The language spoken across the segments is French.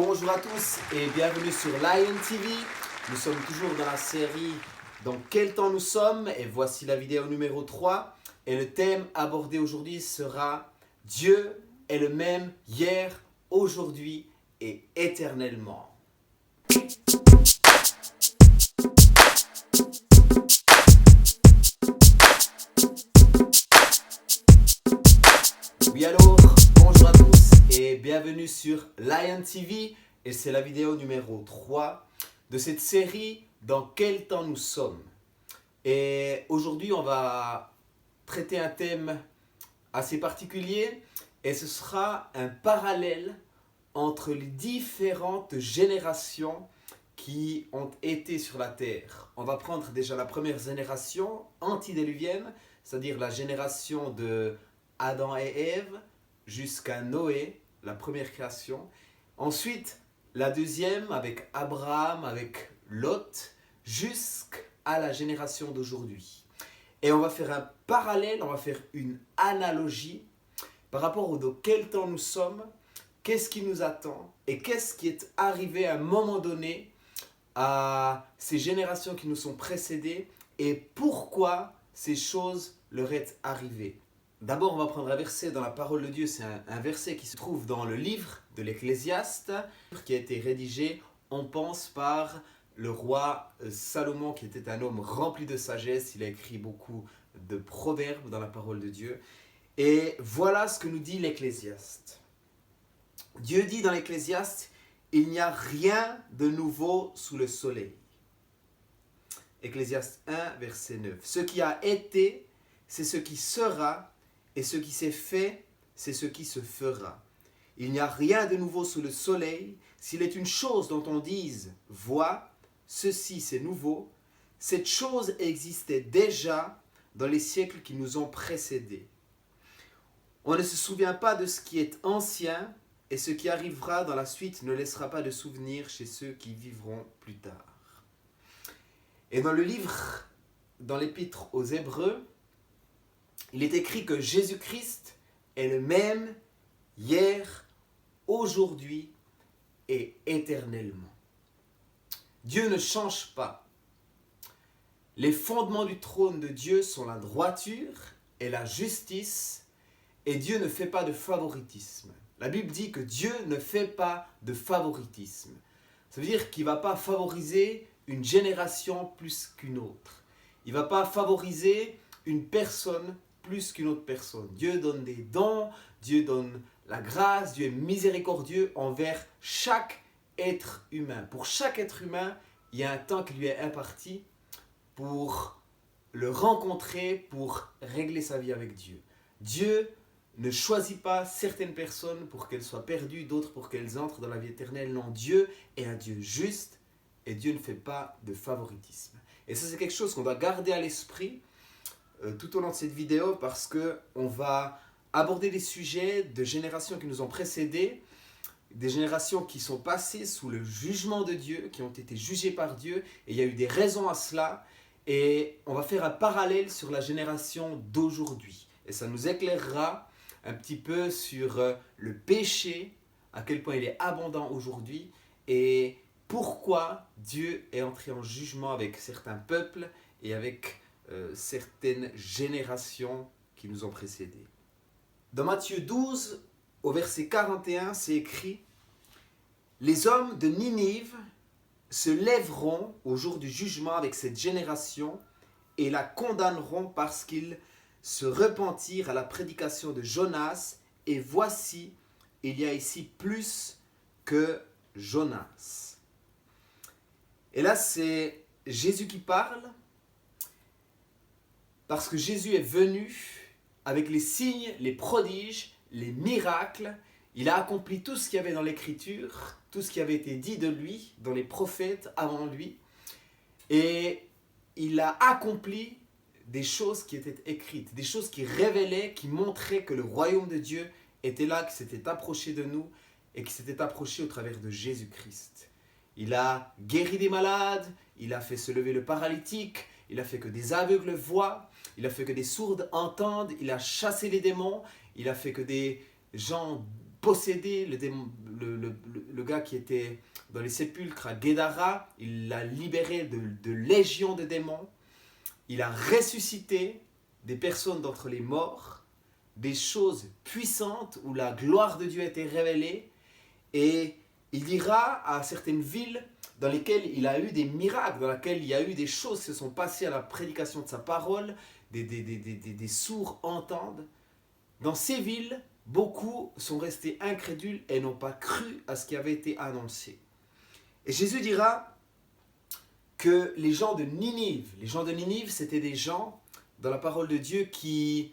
Bonjour à tous et bienvenue sur Lion TV. Nous sommes toujours dans la série Dans quel temps nous sommes et voici la vidéo numéro 3. Et le thème abordé aujourd'hui sera Dieu est le même hier, aujourd'hui et éternellement. Oui alors, bonjour à tous et bienvenue sur Lion TV et c'est la vidéo numéro 3 de cette série Dans quel temps nous sommes. Et aujourd'hui on va traiter un thème assez particulier et ce sera un parallèle entre les différentes générations qui ont été sur la terre. On va prendre déjà la première génération antédiluvienne, c'est-à-dire la génération de Adam et Ève jusqu'à Noé, la première création. Ensuite, la deuxième avec Abraham, avec Lot, jusqu'à la génération d'aujourd'hui. Et on va faire un parallèle, on va faire une analogie par rapport dans quel temps nous sommes, qu'est-ce qui nous attend et qu'est-ce qui est arrivé à un moment donné à ces générations qui nous sont précédées et pourquoi ces choses leur est arrivées. D'abord, on va prendre un verset dans la parole de Dieu. C'est un verset qui se trouve dans le livre de l'Ecclésiaste, qui a été rédigé, on pense, par le roi Salomon, qui était un homme rempli de sagesse. Il a écrit beaucoup de proverbes dans la parole de Dieu. Et voilà ce que nous dit l'Ecclésiaste. Dieu dit dans l'Ecclésiaste, il n'y a rien de nouveau sous le soleil. Ecclésiaste 1, verset 9. Ce qui a été, c'est ce qui sera, et ce qui s'est fait, c'est ce qui se fera. Il n'y a rien de nouveau sous le soleil. S'il est une chose dont on dise, vois, ceci c'est nouveau, cette chose existait déjà dans les siècles qui nous ont précédés. On ne se souvient pas de ce qui est ancien, et ce qui arrivera dans la suite ne laissera pas de souvenir chez ceux qui vivront plus tard. Et dans le livre, dans l'épître aux Hébreux, il est écrit que Jésus-Christ est le même hier, aujourd'hui et éternellement. Dieu ne change pas. Les fondements du trône de Dieu sont la droiture et la justice, et Dieu ne fait pas de favoritisme. La Bible dit que Dieu ne fait pas de favoritisme. Ça veut dire qu'il ne va pas favoriser une génération plus qu'une autre. Il ne va pas favoriser une personne plus qu'une autre personne. Dieu donne des dons, Dieu donne la grâce, Dieu est miséricordieux envers chaque être humain. Pour chaque être humain, il y a un temps qui lui est imparti pour le rencontrer, pour régler sa vie avec Dieu. Dieu ne choisit pas certaines personnes pour qu'elles soient perdues, d'autres pour qu'elles entrent dans la vie éternelle. Non, Dieu est un Dieu juste et Dieu ne fait pas de favoritisme. Et ça, c'est quelque chose qu'on doit garder à l'esprit tout au long de cette vidéo parce qu'on va aborder des sujets de générations qui nous ont précédés, des générations qui sont passées sous le jugement de Dieu, qui ont été jugées par Dieu, et il y a eu des raisons à cela, et on va faire un parallèle sur la génération d'aujourd'hui. Et ça nous éclairera un petit peu sur le péché, à quel point il est abondant aujourd'hui, et pourquoi Dieu est entré en jugement avec certains peuples et avec certaines générations qui nous ont précédés. Dans Matthieu 12, au verset 41, c'est écrit « Les hommes de Ninive se lèveront au jour du jugement avec cette génération et la condamneront parce qu'ils se repentirent à la prédication de Jonas, et voici, il y a ici plus que Jonas. » Et là, c'est Jésus qui parle, parce que Jésus est venu avec les signes, les prodiges, les miracles. Il a accompli tout ce qu'il y avait dans l'Écriture, tout ce qui avait été dit de lui, dans les prophètes avant lui. Et il a accompli des choses qui étaient écrites, des choses qui révélaient, qui montraient que le royaume de Dieu était là, qui s'était approché de nous et qui s'était approché au travers de Jésus-Christ. Il a guéri des malades, il a fait se lever le paralytique, il a fait que des aveugles voient, il a fait que des sourds entendent, il a chassé les démons, il a fait que des gens possédé, le gars qui était dans les sépulcres à Guédara, il l'a libéré de légions de démons. Il a ressuscité des personnes d'entre les morts, des choses puissantes où la gloire de Dieu a été révélée. Et il ira à certaines villes dans lesquelles il a eu des miracles, dans lesquelles il y a eu des choses qui se sont passées à la prédication de sa parole, des sourds entendent. Dans ces villes, beaucoup sont restés incrédules et n'ont pas cru à ce qui avait été annoncé. Et Jésus dira que les gens de Ninive, c'était des gens, dans la parole de Dieu, qui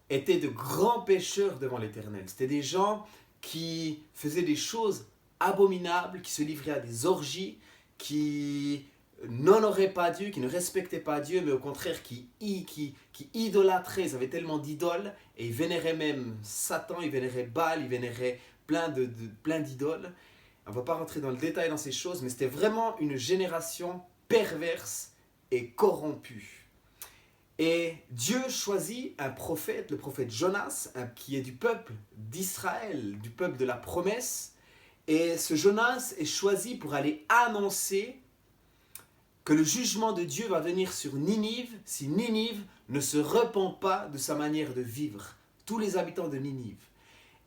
étaient de grands pécheurs devant l'Éternel. C'était des gens qui faisaient des choses abominables, qui se livraient à des orgies, qui n'honoraient pas Dieu, qui ne respectaient pas Dieu, mais au contraire qui idolâtraient. Ils avaient tellement d'idoles, et ils vénéraient même Satan, ils vénéraient Baal, ils vénéraient plein d'idoles. On ne va pas rentrer dans le détail dans ces choses, mais c'était vraiment une génération perverse et corrompue. Et Dieu choisit un prophète, le prophète Jonas, qui est du peuple d'Israël, du peuple de la promesse. Et ce Jonas est choisi pour aller annoncer que le jugement de Dieu va venir sur Ninive si Ninive ne se repent pas de sa manière de vivre. Tous les habitants de Ninive.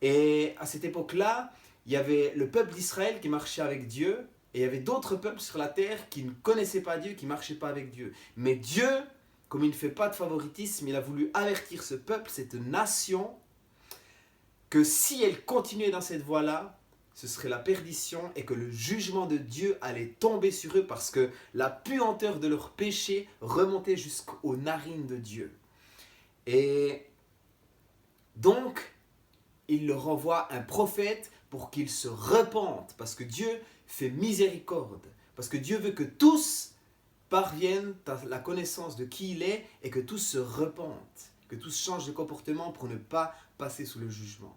Et à cette époque-là, il y avait le peuple d'Israël qui marchait avec Dieu, et il y avait d'autres peuples sur la terre qui ne connaissaient pas Dieu, qui ne marchaient pas avec Dieu. Mais Dieu, comme il ne fait pas de favoritisme, il a voulu avertir ce peuple, cette nation, que si elle continuait dans cette voie-là, ce serait la perdition et que le jugement de Dieu allait tomber sur eux parce que la puanteur de leur péché remontait jusqu'aux narines de Dieu. Et donc, il leur envoie un prophète pour qu'ils se repentent, parce que Dieu fait miséricorde, parce que Dieu veut que tous parviennent à la connaissance de qui il est et que tous se repentent, que tous changent de comportement pour ne pas passer sous le jugement.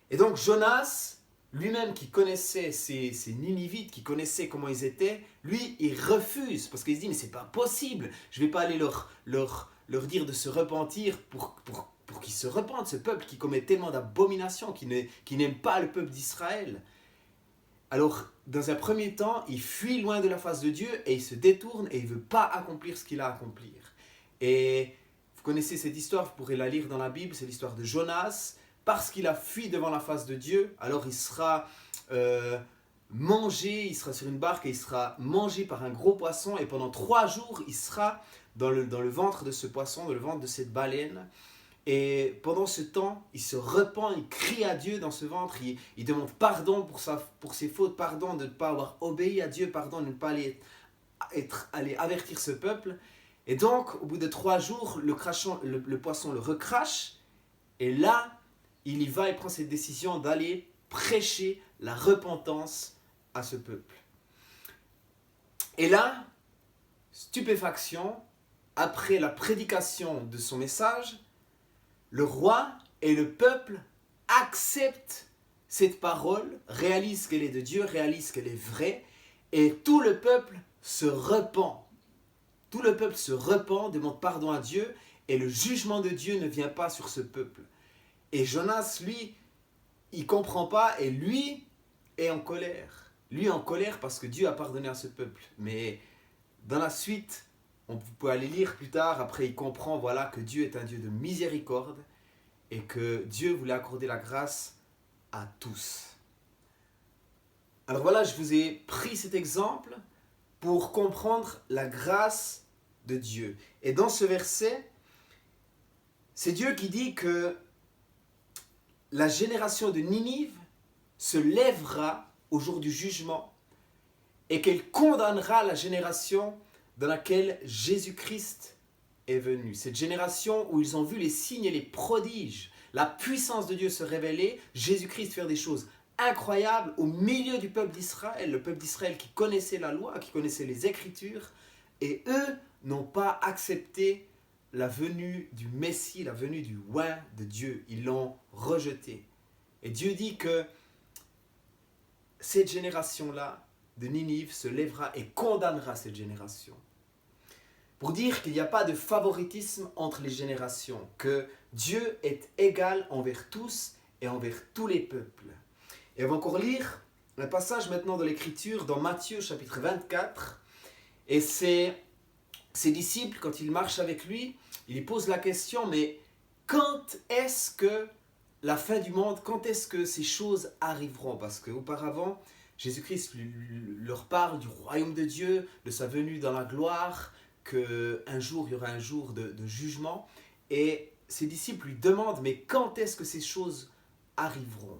Et donc Jonas, lui-même qui connaissait ces Ninivites, qui connaissait comment ils étaient, lui, il refuse, parce qu'il se dit, mais c'est pas possible, je vais pas aller leur dire de se repentir pour qu'ils se repentent, ce peuple qui commet tellement d'abominations, qui n'aime pas le peuple d'Israël. Alors, dans un premier temps, il fuit loin de la face de Dieu et il se détourne et il ne veut pas accomplir ce qu'il a à accomplir. Et vous connaissez cette histoire, vous pourrez la lire dans la Bible, c'est l'histoire de Jonas. Parce qu'il a fui devant la face de Dieu, alors il sera mangé, il sera sur une barque et il sera mangé par un gros poisson. Et pendant 3 jours, il sera dans le ventre de ce poisson, dans le ventre de cette baleine. Et pendant ce temps, il se repent, il crie à Dieu dans ce ventre, il demande pardon pour ses fautes, pardon de ne pas avoir obéi à Dieu, pardon de ne pas aller avertir ce peuple. Et donc, au bout de 3 jours, le poisson le recrache, et là, il y va et prend cette décision d'aller prêcher la repentance à ce peuple. Et là, stupéfaction, après la prédication de son message, le roi et le peuple acceptent cette parole, réalisent qu'elle est de Dieu, réalisent qu'elle est vraie, et tout le peuple se repent. Tout le peuple se repent, demande pardon à Dieu, et le jugement de Dieu ne vient pas sur ce peuple. Et Jonas, lui, il ne comprend pas, et lui est en colère. Lui est en colère parce que Dieu a pardonné à ce peuple. Mais dans la suite, on peut aller lire plus tard, après il comprend voilà, que Dieu est un Dieu de miséricorde et que Dieu voulait accorder la grâce à tous. Alors voilà, je vous ai pris cet exemple pour comprendre la grâce de Dieu. Et dans ce verset, c'est Dieu qui dit que la génération de Ninive se lèvera au jour du jugement et qu'elle condamnera la génération dans laquelle Jésus-Christ est venu. Cette génération où ils ont vu les signes et les prodiges, la puissance de Dieu se révéler, Jésus-Christ faire des choses incroyables au milieu du peuple d'Israël, le peuple d'Israël qui connaissait la loi, qui connaissait les Écritures, et eux n'ont pas accepté la venue du Messie, la venue du Oint de Dieu. Ils l'ont rejeté. Et Dieu dit que cette génération-là de Ninive se lèvera et condamnera cette génération. Pour dire qu'il n'y a pas de favoritisme entre les générations, que Dieu est égal envers tous et envers tous les peuples. Et on va encore lire un passage maintenant de l'Écriture dans Matthieu chapitre 24. Et c'est ses disciples, quand ils marchent avec lui, ils lui posent la question, mais quand est-ce que la fin du monde, quand est-ce que ces choses arriveront? Parce qu'auparavant, Jésus-Christ leur parle du royaume de Dieu, de sa venue dans la gloire, qu'un jour, il y aura un jour de jugement. Et ses disciples lui demandent, mais quand est-ce que ces choses arriveront?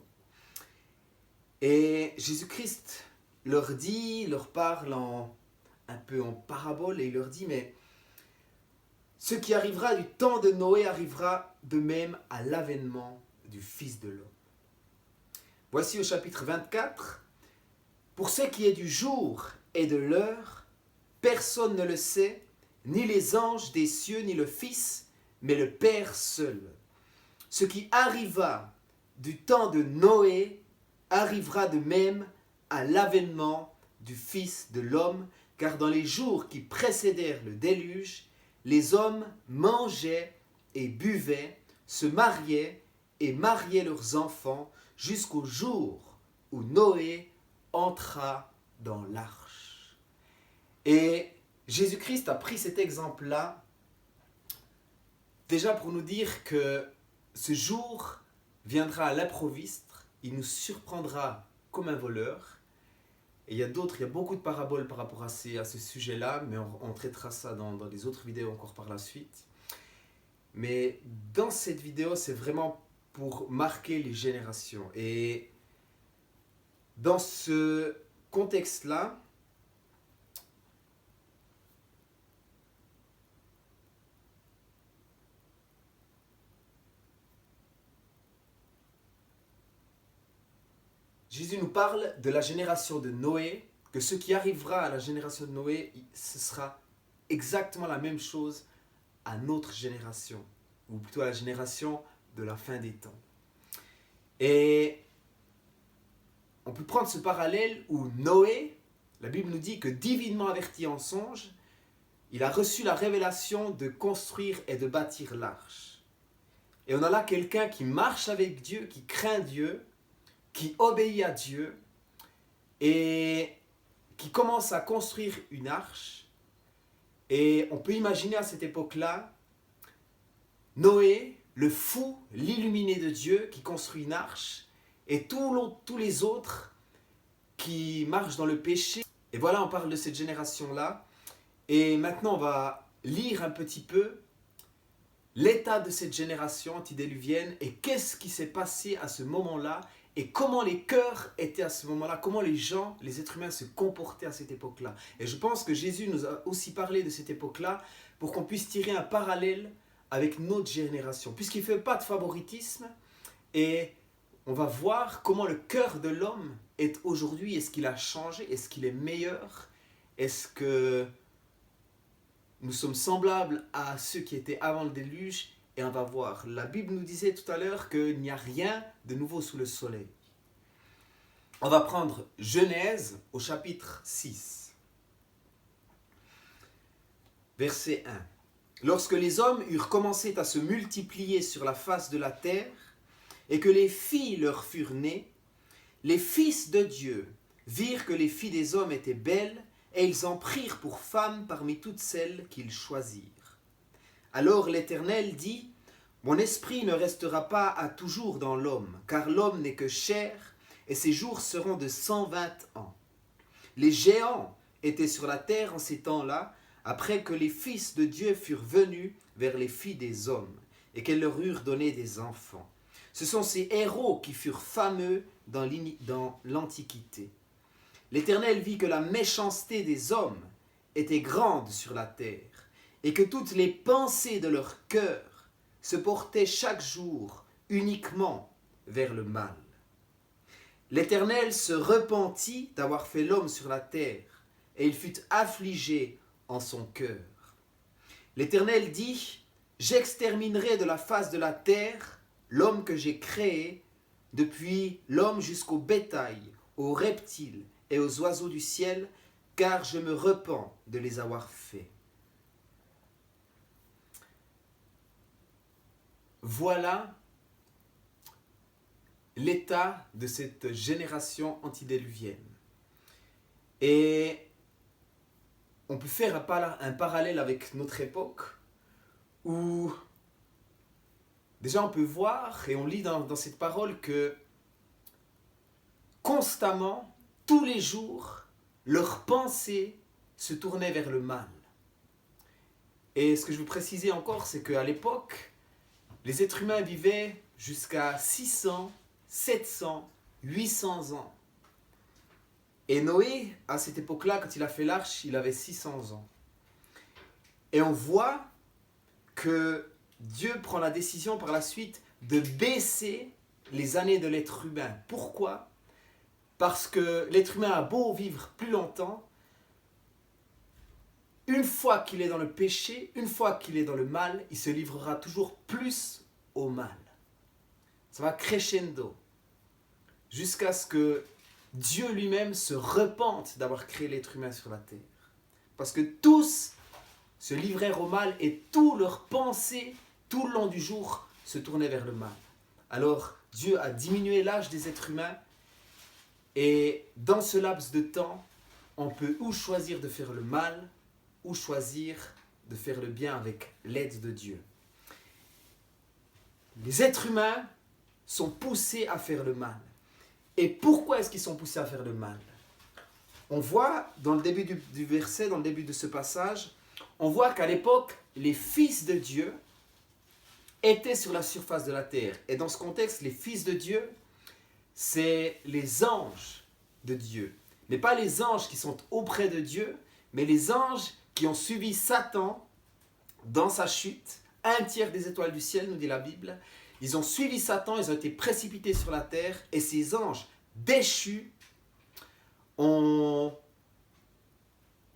Et Jésus-Christ leur parle un peu en parabole, et il leur dit, mais ce qui arrivera du temps de Noé arrivera de même à l'avènement du Fils de l'homme. Voici au chapitre 24, pour ce qui est du jour et de l'heure, personne ne le sait, ni les anges des cieux, ni le Fils, mais le Père seul. Ce qui arriva du temps de Noé arrivera de même à l'avènement du Fils de l'homme, car dans les jours qui précédèrent le déluge, les hommes mangeaient et buvaient, se mariaient et mariaient leurs enfants jusqu'au jour où Noé entra dans l'arche. Et Jésus-Christ a pris cet exemple-là déjà pour nous dire que ce jour viendra à l'improviste, il nous surprendra comme un voleur. Et il y a beaucoup de paraboles par rapport à ce sujet-là, mais on traitera ça dans les autres vidéos encore par la suite. Mais dans cette vidéo, c'est vraiment pour marquer les générations. Et dans ce contexte-là, Jésus nous parle de la génération de Noé, que ce qui arrivera à la génération de Noé, ce sera exactement la même chose à notre génération, ou plutôt à la génération de la fin des temps. Et on peut prendre ce parallèle où Noé, la Bible nous dit que divinement averti en songe, il a reçu la révélation de construire et de bâtir l'arche. Et on a là quelqu'un qui marche avec Dieu, qui craint Dieu, qui obéit à Dieu et qui commence à construire une arche. Et on peut imaginer à cette époque-là, Noé, le fou, l'illuminé de Dieu, qui construit une arche, et tous les autres qui marchent dans le péché. Et voilà, on parle de cette génération-là. Et maintenant, on va lire un petit peu l'état de cette génération antédiluvienne et qu'est-ce qui s'est passé à ce moment-là et comment les cœurs étaient à ce moment-là, comment les gens, les êtres humains se comportaient à cette époque-là. Et je pense que Jésus nous a aussi parlé de cette époque-là pour qu'on puisse tirer un parallèle avec notre génération, puisqu'il ne fait pas de favoritisme et on va voir comment le cœur de l'homme est aujourd'hui. Est-ce qu'il a changé? Est-ce qu'il est meilleur? Est-ce que nous sommes semblables à ceux qui étaient avant le déluge? Et on va voir. La Bible nous disait tout à l'heure qu'il n'y a rien de nouveau sous le soleil. On va prendre Genèse au chapitre 6. Verset 1. Lorsque les hommes eurent commencé à se multiplier sur la face de la terre, et que les filles leur furent nées, les fils de Dieu virent que les filles des hommes étaient belles, et ils en prirent pour femmes parmi toutes celles qu'ils choisirent. Alors l'Éternel dit, « Mon esprit ne restera pas à toujours dans l'homme, car l'homme n'est que chair, et ses jours seront de 120 ans. » Les géants étaient sur la terre en ces temps-là, après que les fils de Dieu furent venus vers les filles des hommes, et qu'elles leur eurent donné des enfants. Ce sont ces héros qui furent fameux dans l'Antiquité. L'Éternel vit que la méchanceté des hommes était grande sur la terre, et que toutes les pensées de leur cœur se portaient chaque jour uniquement vers le mal. L'Éternel se repentit d'avoir fait l'homme sur la terre, et il fut affligé en son cœur. L'Éternel dit, « J'exterminerai de la face de la terre l'homme que j'ai créé, depuis l'homme jusqu'au bétail, aux reptiles et aux oiseaux du ciel, car je me repens de les avoir faits. » Voilà l'état de cette génération antédiluvienne. Et on peut faire un parallèle avec notre époque où déjà on peut voir et on lit dans cette parole que constamment, tous les jours, leurs pensées se tournaient vers le mal. Et ce que je veux préciser encore, c'est qu'à l'époque, les êtres humains vivaient jusqu'à 600, 700, 800 ans. Et Noé, à cette époque-là, quand il a fait l'arche, il avait 600 ans. Et on voit que Dieu prend la décision par la suite de baisser les années de l'être humain. Pourquoi ? Parce que l'être humain a beau vivre plus longtemps, une fois qu'il est dans le péché, une fois qu'il est dans le mal, il se livrera toujours plus au mal. Ça va crescendo, jusqu'à ce que Dieu lui-même se repente d'avoir créé l'être humain sur la terre. Parce que tous se livrèrent au mal et toutes leurs pensées, tout le long du jour, se tournaient vers le mal. Alors Dieu a diminué l'âge des êtres humains et dans ce laps de temps, on peut ou choisir de faire le mal ou choisir de faire le bien avec l'aide de Dieu. Les êtres humains sont poussés à faire le mal. Et pourquoi est-ce qu'ils sont poussés à faire le mal ? On voit dans le début du verset, dans le début de ce passage, on voit qu'à l'époque, les fils de Dieu étaient sur la surface de la terre. Et dans ce contexte, les fils de Dieu, c'est les anges de Dieu. Mais pas les anges qui sont auprès de Dieu, mais les anges qui ont suivi Satan dans sa chute. 1/3 des étoiles du ciel, nous dit la Bible. Ils ont suivi Satan, ils ont été précipités sur la terre. Et ces anges déchus ont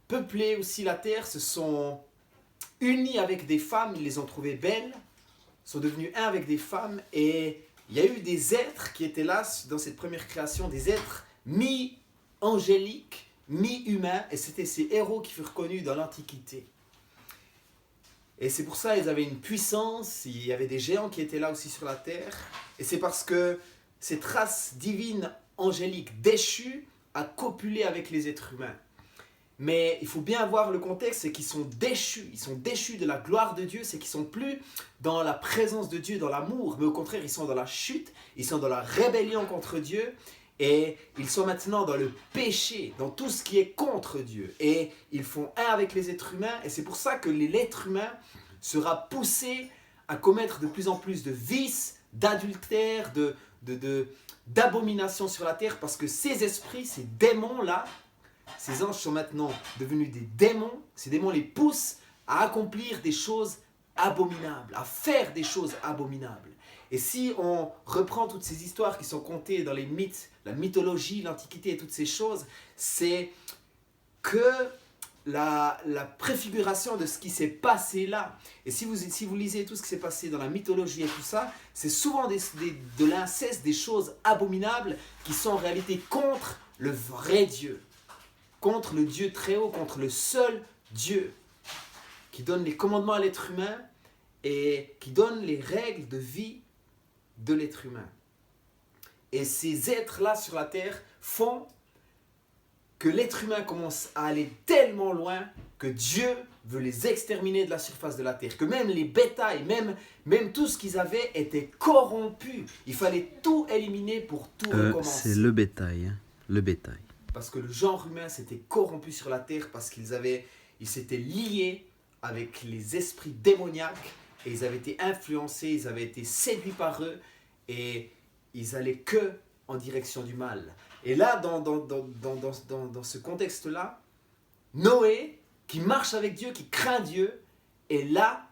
peuplé aussi la terre, se sont unis avec des femmes, ils les ont trouvées belles, sont devenus un avec des femmes. Et il y a eu des êtres qui étaient là dans cette première création, des êtres mi-angéliques, mi-humains. Et c'était ces héros qui furent connus dans l'Antiquité. Et c'est pour ça qu'ils avaient une puissance, il y avait des géants qui étaient là aussi sur la terre. Et c'est parce que cette race divine, angélique, déchue, a copulé avec les êtres humains. Mais il faut bien voir le contexte, c'est qu'ils sont déchus de la gloire de Dieu, c'est qu'ils ne sont plus dans la présence de Dieu, dans l'amour, mais au contraire, ils sont dans la chute, ils sont dans la rébellion contre Dieu, et ils sont maintenant dans le péché, dans tout ce qui est contre Dieu. Et ils font un avec les êtres humains, et c'est pour ça que l'être humain sera poussé à commettre de plus en plus de vices, d'adultère, d'abominations sur la terre, parce que ces esprits, ces démons-là, ces anges sont maintenant devenus des démons. Ces démons les poussent à accomplir des choses abominables, à faire des choses abominables. Et si on reprend toutes ces histoires qui sont contées dans les mythes, la mythologie, l'Antiquité et toutes ces choses, c'est que la préfiguration de ce qui s'est passé là. Et si vous lisez tout ce qui s'est passé dans la mythologie et tout ça, c'est souvent de l'inceste, des choses abominables qui sont en réalité contre le vrai Dieu. Contre le Dieu très haut, contre le seul Dieu qui donne les commandements à l'être humain et qui donne les règles de vie de l'être humain. Et ces êtres-là sur la terre font que l'être humain commence à aller tellement loin que Dieu veut les exterminer de la surface de la terre. Que même les bétails, même tout ce qu'ils avaient était corrompu. Il fallait tout éliminer pour tout recommencer. C'est le bétail, hein, le bétail. Parce que le genre humain s'était corrompu sur la terre parce qu'ils s'étaient liés avec les esprits démoniaques et ils avaient été influencés, ils avaient été séduits par eux et ils allaient que en direction du mal. Et là, dans ce contexte-là, Noé, qui marche avec Dieu, qui craint Dieu, est là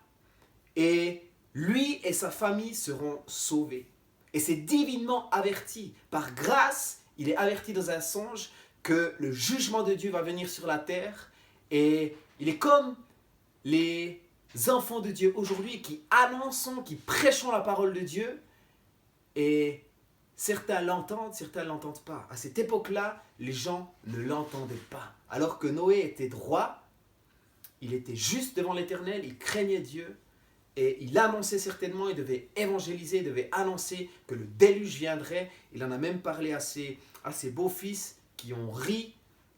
et lui et sa famille seront sauvés. Et c'est divinement averti. Par grâce, il est averti dans un songe que le jugement de Dieu va venir sur la terre et il est comme les enfants de Dieu aujourd'hui qui annonçons, qui prêchons la parole de Dieu et certains l'entendent, certains ne l'entendent pas. À cette époque-là, les gens ne l'entendaient pas. Alors que Noé était droit, il était juste devant l'Éternel, il craignait Dieu Et il annonçait certainement, il devait évangéliser, il devait annoncer que le déluge viendrait. Il en a même parlé à ses beaux-fils qui ont ri,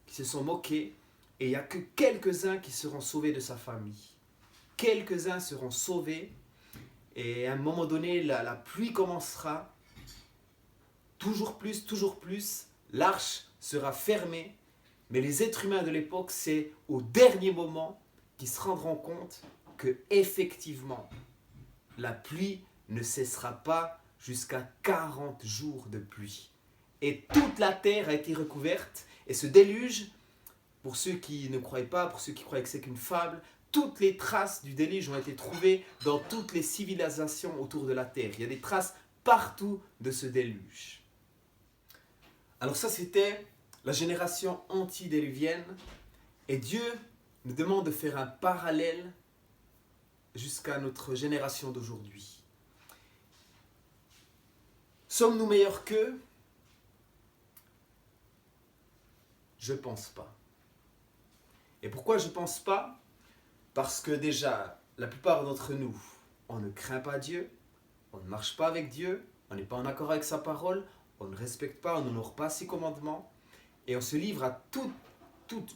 qui se sont moqués. Et il n'y a que quelques-uns qui seront sauvés de sa famille. Quelques-uns seront sauvés. Et à un moment donné, la pluie commencera. Toujours plus. L'arche sera fermée. Mais les êtres humains de l'époque, c'est au dernier moment qu'ils se rendront compte que effectivement, la pluie ne cessera pas jusqu'à 40 jours de pluie. Et toute la terre a été recouverte. Et ce déluge, pour ceux qui ne croient pas, pour ceux qui croient que c'est qu'une fable, toutes les traces du déluge ont été trouvées dans toutes les civilisations autour de la terre. Il y a des traces partout de ce déluge. Alors ça, c'était la génération antédiluvienne. Et Dieu nous demande de faire un parallèle jusqu'à notre génération d'aujourd'hui. Sommes-nous meilleurs qu'eux? Je ne pense pas. Et pourquoi je ne pense pas? Parce que déjà, la plupart d'entre nous, on ne craint pas Dieu, on ne marche pas avec Dieu, on n'est pas en accord avec sa parole, on ne respecte pas, on n'honore pas ses commandements, et on se livre à tout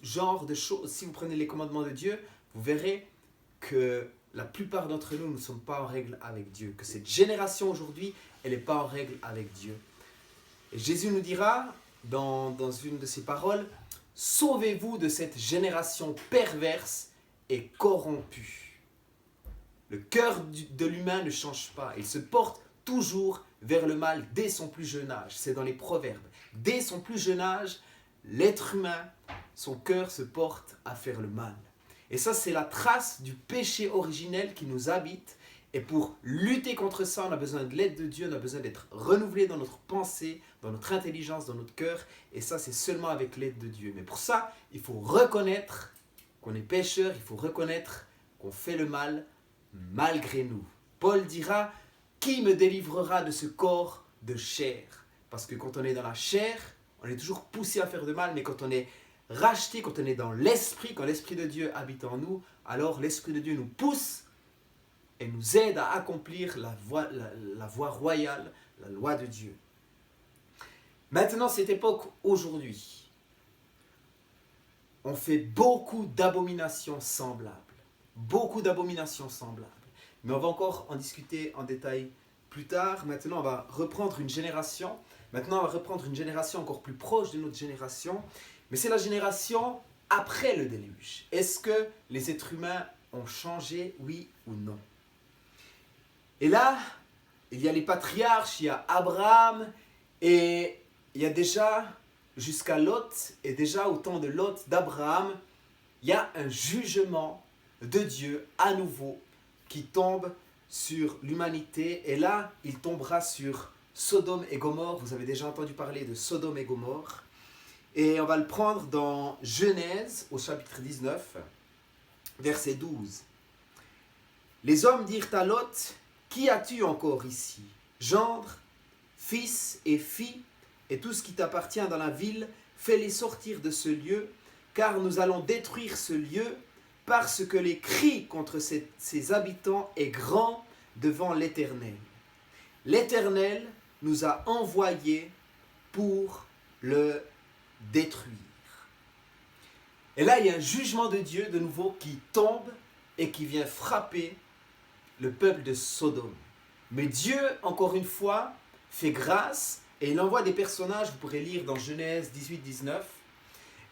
genre de choses. Si vous prenez les commandements de Dieu, vous verrez que la plupart d'entre nous ne sommes pas en règle avec Dieu, que cette génération aujourd'hui, elle n'est pas en règle avec Dieu. Et Jésus nous dira, dans une de ses paroles, « Sauvez-vous de cette génération perverse et corrompue. » Le cœur de l'humain ne change pas, il se porte toujours vers le mal dès son plus jeune âge. C'est dans les Proverbes. Dès son plus jeune âge, l'être humain, son cœur se porte à faire le mal. Et ça, c'est la trace du péché originel qui nous habite. Et pour lutter contre ça, on a besoin de l'aide de Dieu, on a besoin d'être renouvelé dans notre pensée, dans notre intelligence, dans notre cœur. Et ça, c'est seulement avec l'aide de Dieu. Mais pour ça, il faut reconnaître qu'on est pécheur, il faut reconnaître qu'on fait le mal malgré nous. Paul dira, qui me délivrera de ce corps de chair? Parce que quand on est dans la chair, on est toujours poussé à faire de mal, mais quand on est racheté, quand on est dans l'esprit, quand l'esprit de Dieu habite en nous, alors l'esprit de Dieu nous pousse et nous aide à accomplir la voie royale, la loi de Dieu. Maintenant, cette époque, aujourd'hui, on fait beaucoup d'abominations semblables. Beaucoup d'abominations semblables. Mais on va encore en discuter en détail plus tard. Maintenant, on va reprendre une génération. Maintenant, on va reprendre une génération encore plus proche de notre génération. Mais c'est la génération après le déluge. Est-ce que les êtres humains ont changé, oui ou non? Et là, il y a les patriarches, il y a Abraham, et il y a déjà, jusqu'à Lot, et déjà au temps de Lot, d'Abraham, il y a un jugement de Dieu à nouveau qui tombe sur l'humanité. Et là, il tombera sur Sodome et Gomorrhe. Vous avez déjà entendu parler de Sodome et Gomorrhe. Et on va le prendre dans Genèse, au chapitre 19, verset 12. Les hommes dirent à Lot, « Qui as-tu encore ici? Gendre, fils et filles, et tout ce qui t'appartient dans la ville, fais-les sortir de ce lieu, car nous allons détruire ce lieu, parce que les cris contre ses habitants est grand devant l'Éternel. L'Éternel nous a envoyés pour le détruire. » Et là, il y a un jugement de Dieu de nouveau qui tombe et qui vient frapper le peuple de Sodome. Mais Dieu, encore une fois, fait grâce et il envoie des personnages, vous pourrez lire dans Genèse 18-19.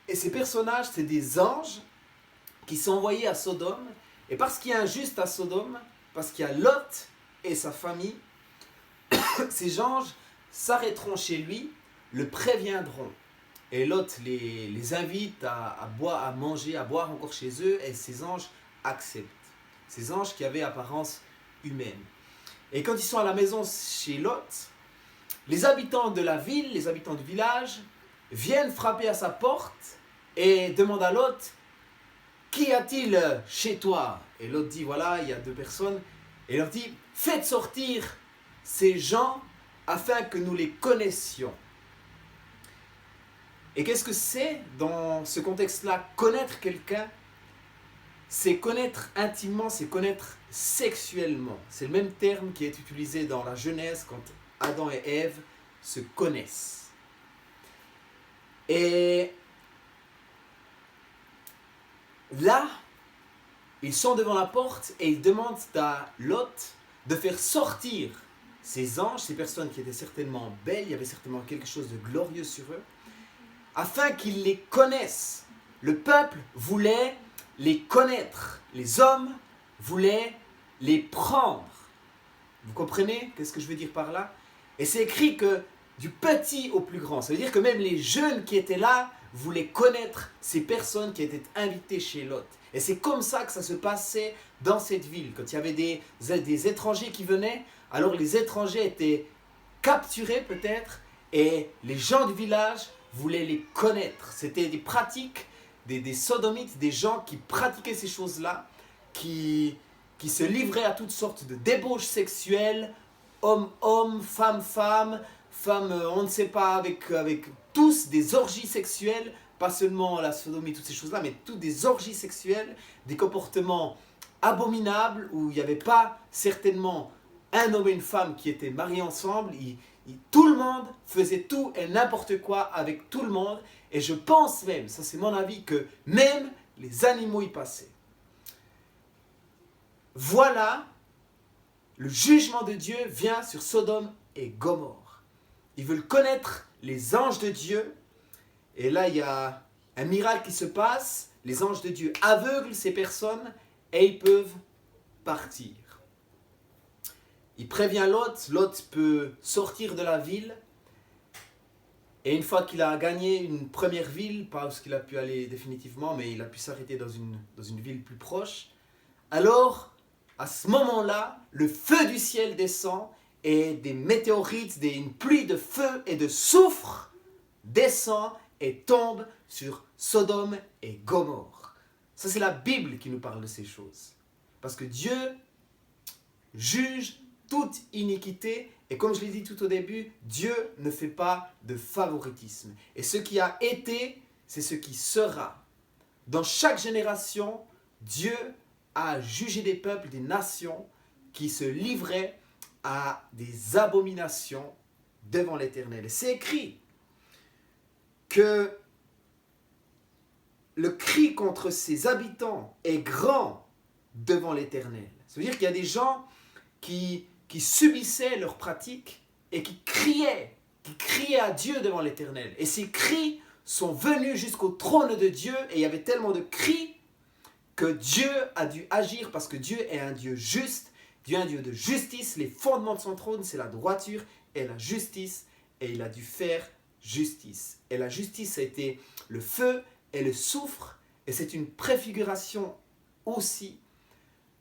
Et ces personnages, c'est des anges qui sont envoyés à Sodome. Et parce qu'il y a un juste à Sodome, parce qu'il y a Lot et sa famille, ces anges s'arrêteront chez lui, le préviendront. Et Lot les invite à manger, à boire encore chez eux, et ces anges acceptent. Ces anges qui avaient apparence humaine. Et quand ils sont à la maison chez Lot, les habitants de la ville, les habitants du village, viennent frapper à sa porte et demandent à Lot, « Qu'y a-t-il chez toi ?» Et Lot dit, voilà, il y a 2 personnes. Et il leur dit, « Faites sortir ces gens afin que nous les connaissions. » Et qu'est-ce que c'est dans ce contexte-là, connaître quelqu'un? c'est connaître intimement, c'est connaître sexuellement. C'est le même terme qui est utilisé dans la Genèse quand Adam et Ève se connaissent. Et là, ils sont devant la porte et ils demandent à Lot de faire sortir ces anges, ces personnes qui étaient certainement belles, il y avait certainement quelque chose de glorieux sur eux, afin qu'ils les connaissent. Le peuple voulait les connaître. Les hommes voulaient les prendre. Vous comprenez qu'est-ce que je veux dire par là? Et c'est écrit que du petit au plus grand. Ça veut dire que même les jeunes qui étaient là voulaient connaître ces personnes qui étaient invitées chez Lot. Et c'est comme ça que ça se passait dans cette ville. Quand il y avait des étrangers qui venaient, alors les étrangers étaient capturés peut-être et les gens du village voulaient les connaître. C'était des pratiques, des sodomites, des gens qui pratiquaient ces choses-là, qui se livraient à toutes sortes de débauches sexuelles, homme-homme, femme-femme, on ne sait pas, avec tous des orgies sexuelles, pas seulement la sodomie, toutes ces choses-là, mais toutes des orgies sexuelles, des comportements abominables où il n'y avait pas certainement un homme et une femme qui étaient mariés ensemble. Tout le monde faisait tout et n'importe quoi avec tout le monde. Et je pense même, ça c'est mon avis, que même les animaux y passaient. Voilà, le jugement de Dieu vient sur Sodome et Gomorrhe. Ils veulent connaître les anges de Dieu. Et là, il y a un miracle qui se passe. Les anges de Dieu aveuglent ces personnes et ils peuvent partir. Il prévient Lot. Lot peut sortir de la ville. Et une fois qu'il a gagné une première ville, pas où il a pu aller définitivement, mais il a pu s'arrêter dans une ville plus proche. Alors, à ce moment-là, le feu du ciel descend et des météorites, une pluie de feu et de soufre descend et tombe sur Sodome et Gomorrhe. Ça, c'est la Bible qui nous parle de ces choses. Parce que Dieu juge toute iniquité. Et comme je l'ai dit tout au début, Dieu ne fait pas de favoritisme. Et ce qui a été, c'est ce qui sera. Dans chaque génération, Dieu a jugé des peuples, des nations qui se livraient à des abominations devant l'Éternel. Et c'est écrit que le cri contre ses habitants est grand devant l'Éternel. Ça veut dire qu'il y a des gens qui subissaient leurs pratiques et qui criaient à Dieu devant l'Éternel. Et ces cris sont venus jusqu'au trône de Dieu et il y avait tellement de cris que Dieu a dû agir parce que Dieu est un Dieu juste, Dieu est un Dieu de justice. Les fondements de son trône, c'est la droiture et la justice et il a dû faire justice. Et la justice a été le feu et le soufre et c'est une préfiguration aussi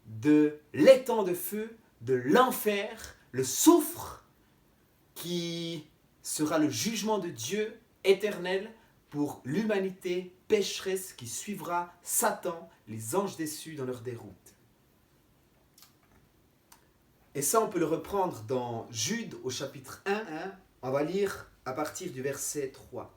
de l'étang de feu, de l'enfer, le soufre qui sera le jugement de Dieu éternel pour l'humanité pécheresse qui suivra Satan, les anges déçus dans leur déroute. Et ça, on peut le reprendre dans Jude au chapitre 1. On va lire à partir du verset 3.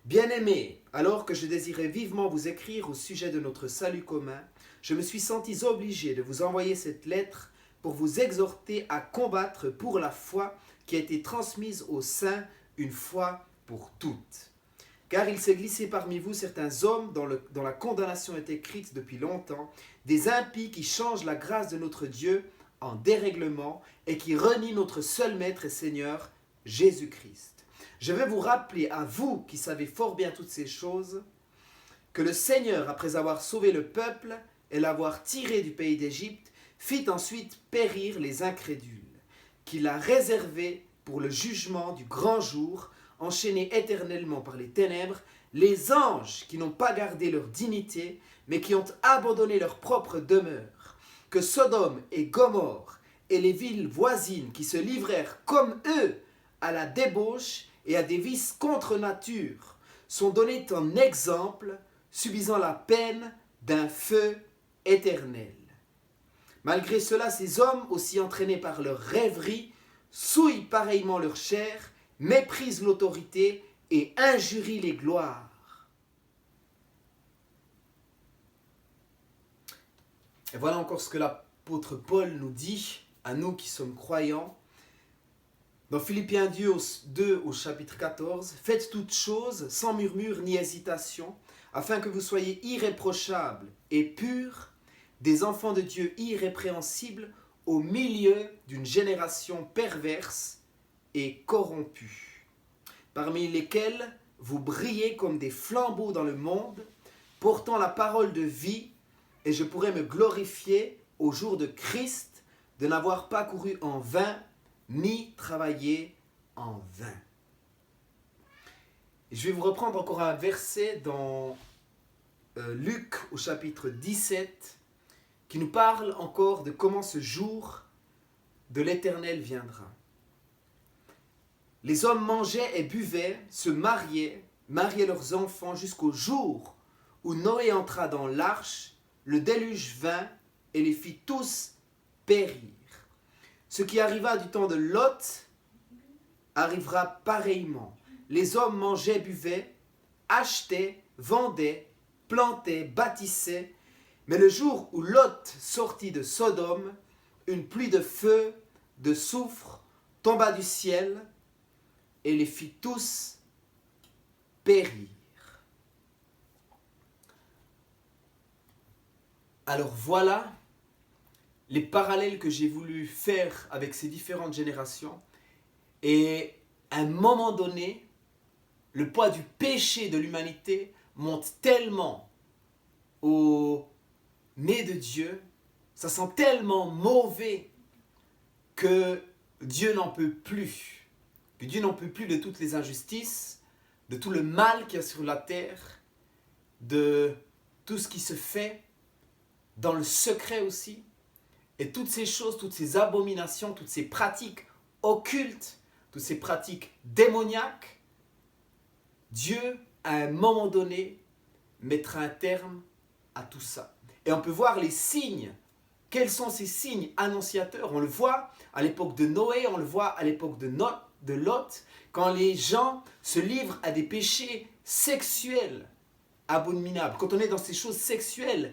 Bien-aimés, alors que je désirais vivement vous écrire au sujet de notre salut commun, je me suis senti obligé de vous envoyer cette lettre pour vous exhorter à combattre pour la foi qui a été transmise aux saints une fois pour toutes. Car il s'est glissé parmi vous certains hommes dont la condamnation est écrite depuis longtemps, des impies qui changent la grâce de notre Dieu en dérèglement et qui renient notre seul Maître et Seigneur, Jésus-Christ. Je vais vous rappeler à vous qui savez fort bien toutes ces choses, que le Seigneur, après avoir sauvé le peuple et l'avoir tiré du pays d'Égypte, fit ensuite périr les incrédules, qu'il a réservés pour le jugement du grand jour, enchaînés éternellement par les ténèbres, les anges qui n'ont pas gardé leur dignité, mais qui ont abandonné leur propre demeure, que Sodome et Gomorrhe et les villes voisines qui se livrèrent comme eux à la débauche et à des vices contre nature, sont donnés en exemple, subissant la peine d'un feu éternel. Malgré cela, ces hommes, aussi entraînés par leur rêverie, souillent pareillement leur chair, méprisent l'autorité et injurient les gloires. Et voilà encore ce que l'apôtre Paul nous dit à nous qui sommes croyants. Dans Philippiens 2 au chapitre 14, « Faites toutes choses sans murmure ni hésitation, afin que vous soyez irréprochables et purs, des enfants de Dieu irrépréhensibles, au milieu d'une génération perverse et corrompue, parmi lesquels vous brillez comme des flambeaux dans le monde, portant la parole de vie, et je pourrais me glorifier au jour de Christ de n'avoir pas couru en vain, ni travaillé en vain. » Et je vais vous reprendre encore un verset dans Luc au chapitre 17, qui nous parle encore de comment ce jour de l'Éternel viendra. Les hommes mangeaient et buvaient, se mariaient leurs enfants jusqu'au jour où Noé entra dans l'arche, le déluge vint et les fit tous périr. Ce qui arriva du temps de Lot arrivera pareillement. Les hommes mangeaient, buvaient, achetaient, vendaient, plantaient, bâtissaient. Mais le jour où Lot sortit de Sodome, une pluie de feu, de soufre, tomba du ciel et les fit tous périr. Alors voilà les parallèles que j'ai voulu faire avec ces différentes générations. Et à un moment donné, le poids du péché de l'humanité monte tellement au nez de Dieu, ça sent tellement mauvais que Dieu n'en peut plus. Que Dieu n'en peut plus de toutes les injustices, de tout le mal qu'il y a sur la terre, de tout ce qui se fait dans le secret aussi. Et toutes ces choses, toutes ces abominations, toutes ces pratiques occultes, toutes ces pratiques démoniaques, Dieu, à un moment donné, mettra un terme à tout ça. Et on peut voir les signes. Quels sont ces signes annonciateurs? On le voit à l'époque de Noé, on le voit à l'époque de Lot, quand les gens se livrent à des péchés sexuels abominables. Quand on est dans ces choses sexuelles,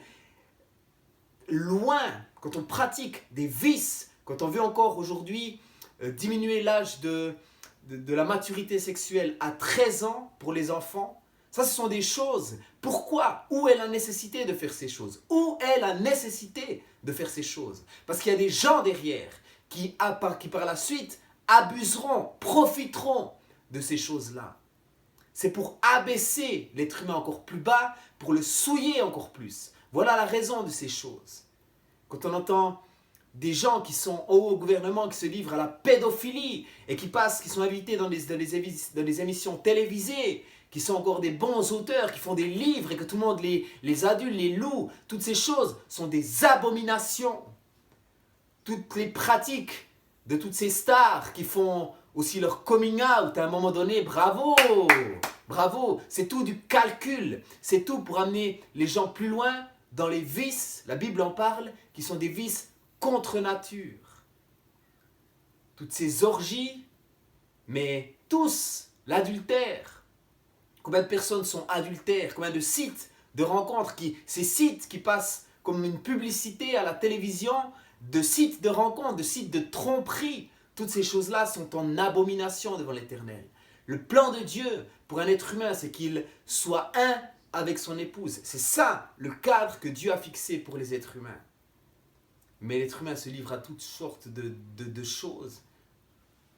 loin, quand on pratique des vices, quand on veut encore aujourd'hui diminuer l'âge de la maturité sexuelle à 13 ans pour les enfants, ça ce sont des choses. Pourquoi? Où est la nécessité de faire ces choses? Où est la nécessité de faire ces choses? Parce qu'il y a des gens derrière qui par la suite abuseront, profiteront de ces choses-là. C'est pour abaisser l'être humain encore plus bas, pour le souiller encore plus. Voilà la raison de ces choses. Quand on entend des gens qui sont au gouvernement, qui se livrent à la pédophilie et qui sont invités dans des émissions télévisées, qui sont encore des bons auteurs, qui font des livres et que tout le monde les adule, les loue, toutes ces choses sont des abominations. Toutes les pratiques de toutes ces stars qui font aussi leur coming out à un moment donné, bravo, bravo, c'est tout du calcul, c'est tout pour amener les gens plus loin dans les vices, la Bible en parle, qui sont des vices contre nature. Toutes ces orgies, mais tous l'adultère. Combien de personnes sont adultères? Combien de sites de rencontres, ces sites qui passent comme une publicité à la télévision, de sites de rencontres, de sites de tromperie. Toutes ces choses-là sont en abomination devant l'Éternel. Le plan de Dieu pour un être humain, c'est qu'il soit un avec son épouse. C'est ça le cadre que Dieu a fixé pour les êtres humains. Mais l'être humain se livre à toutes sortes de choses.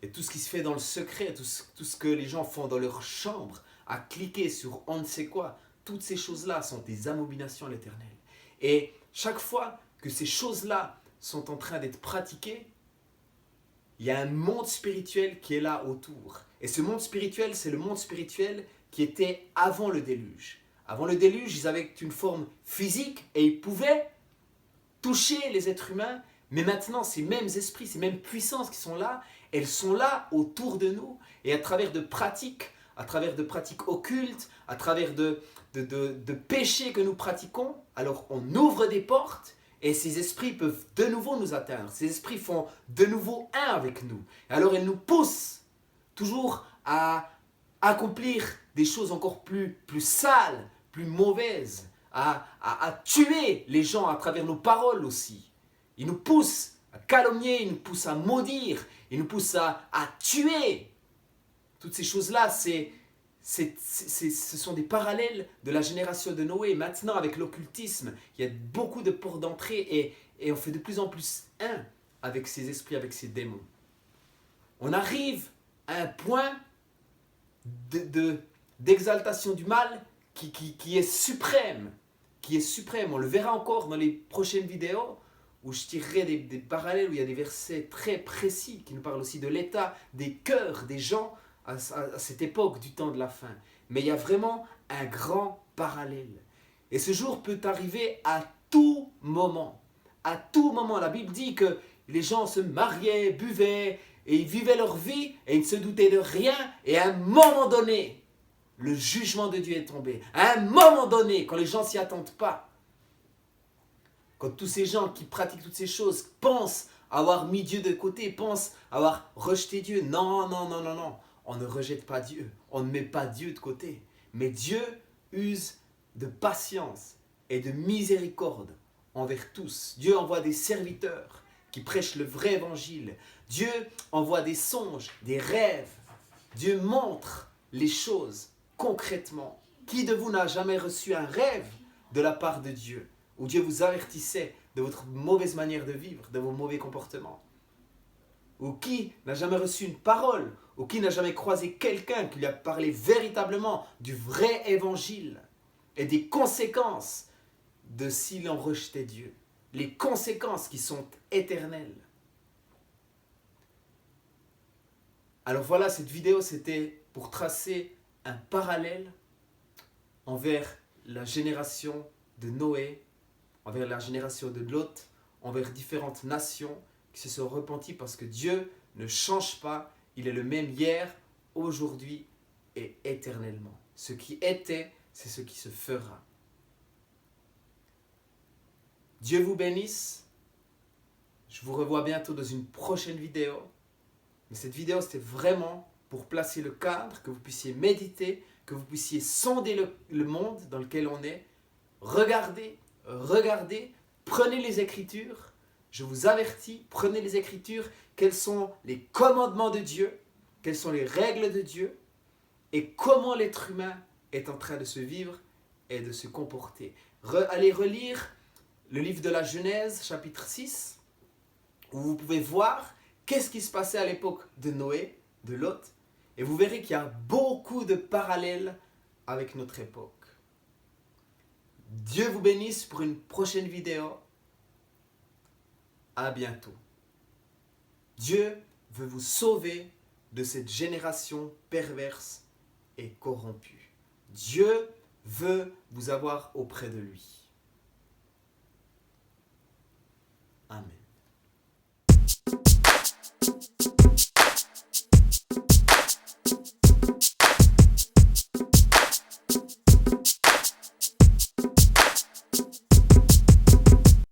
Et tout ce qui se fait dans le secret, tout ce que les gens font dans leur chambre, à cliquer sur on ne sait quoi, toutes ces choses-là sont des abominations à l'Éternel. Et chaque fois que ces choses-là sont en train d'être pratiquées, il y a un monde spirituel qui est là autour. Et ce monde spirituel, c'est le monde spirituel qui était avant le déluge. Avant le déluge, ils avaient une forme physique et ils pouvaient toucher les êtres humains. Mais maintenant, ces mêmes esprits, ces mêmes puissances qui sont là, elles sont là autour de nous. Et à travers de pratiques occultes, à travers de péchés que nous pratiquons, alors on ouvre des portes et ces esprits peuvent de nouveau nous atteindre. Ces esprits font de nouveau un avec nous. Et alors ils nous poussent toujours à accomplir des choses encore plus sales, plus mauvaises, à tuer les gens à travers nos paroles aussi. Il nous pousse à calomnier, il nous pousse à maudire, il nous pousse à tuer. Toutes ces choses-là, ce sont des parallèles de la génération de Noé. Maintenant, avec l'occultisme, il y a beaucoup de portes d'entrée et on fait de plus en plus un avec ces esprits, avec ces démons. On arrive à un point d'exaltation du mal qui est suprême. Qui est suprême. On le verra encore dans les prochaines vidéos où je tirerai des parallèles, où il y a des versets très précis qui nous parlent aussi de l'état des cœurs des gens à cette époque du temps de la fin. Mais il y a vraiment un grand parallèle. Et ce jour peut arriver à tout moment. À tout moment. La Bible dit que les gens se mariaient, buvaient, et ils vivaient leur vie, et ils ne se doutaient de rien, et à un moment donné, le jugement de Dieu est tombé. À un moment donné, quand les gens ne s'y attendent pas, quand tous ces gens qui pratiquent toutes ces choses pensent avoir mis Dieu de côté, pensent avoir rejeté Dieu. Non, non, non, non, non. On ne rejette pas Dieu. On ne met pas Dieu de côté. Mais Dieu use de patience et de miséricorde envers tous. Dieu envoie des serviteurs qui prêchent le vrai évangile. Dieu envoie des songes, des rêves. Dieu montre les choses concrètement. Qui de vous n'a jamais reçu un rêve de la part de Dieu, où Dieu vous avertissait de votre mauvaise manière de vivre, de vos mauvais comportements? Ou qui n'a jamais reçu une parole, ou qui n'a jamais croisé quelqu'un qui lui a parlé véritablement du vrai évangile et des conséquences de s'il en rejetait Dieu, les conséquences qui sont éternelles. Alors voilà, cette vidéo c'était pour tracer un parallèle envers la génération de Noé, envers la génération de Lot, envers différentes nations qui se sont repenties parce que Dieu ne change pas, il est le même hier, aujourd'hui et éternellement. Ce qui était, c'est ce qui se fera. Dieu vous bénisse. Je vous revois bientôt dans une prochaine vidéo. Mais cette vidéo, c'était vraiment pour placer le cadre, que vous puissiez méditer, que vous puissiez sonder le monde dans lequel on est. Regardez, prenez les Écritures. Je vous avertis, prenez les Écritures. Quels sont les commandements de Dieu? Quelles sont les règles de Dieu? Et comment l'être humain est en train de se vivre et de se comporter. Allez relire le livre de la Genèse, chapitre 6, où vous pouvez voir qu'est-ce qui se passait à l'époque de Noé, de Lot, et vous verrez qu'il y a beaucoup de parallèles avec notre époque. Dieu vous bénisse pour une prochaine vidéo. À bientôt. Dieu veut vous sauver de cette génération perverse et corrompue. Dieu veut vous avoir auprès de lui. Amen.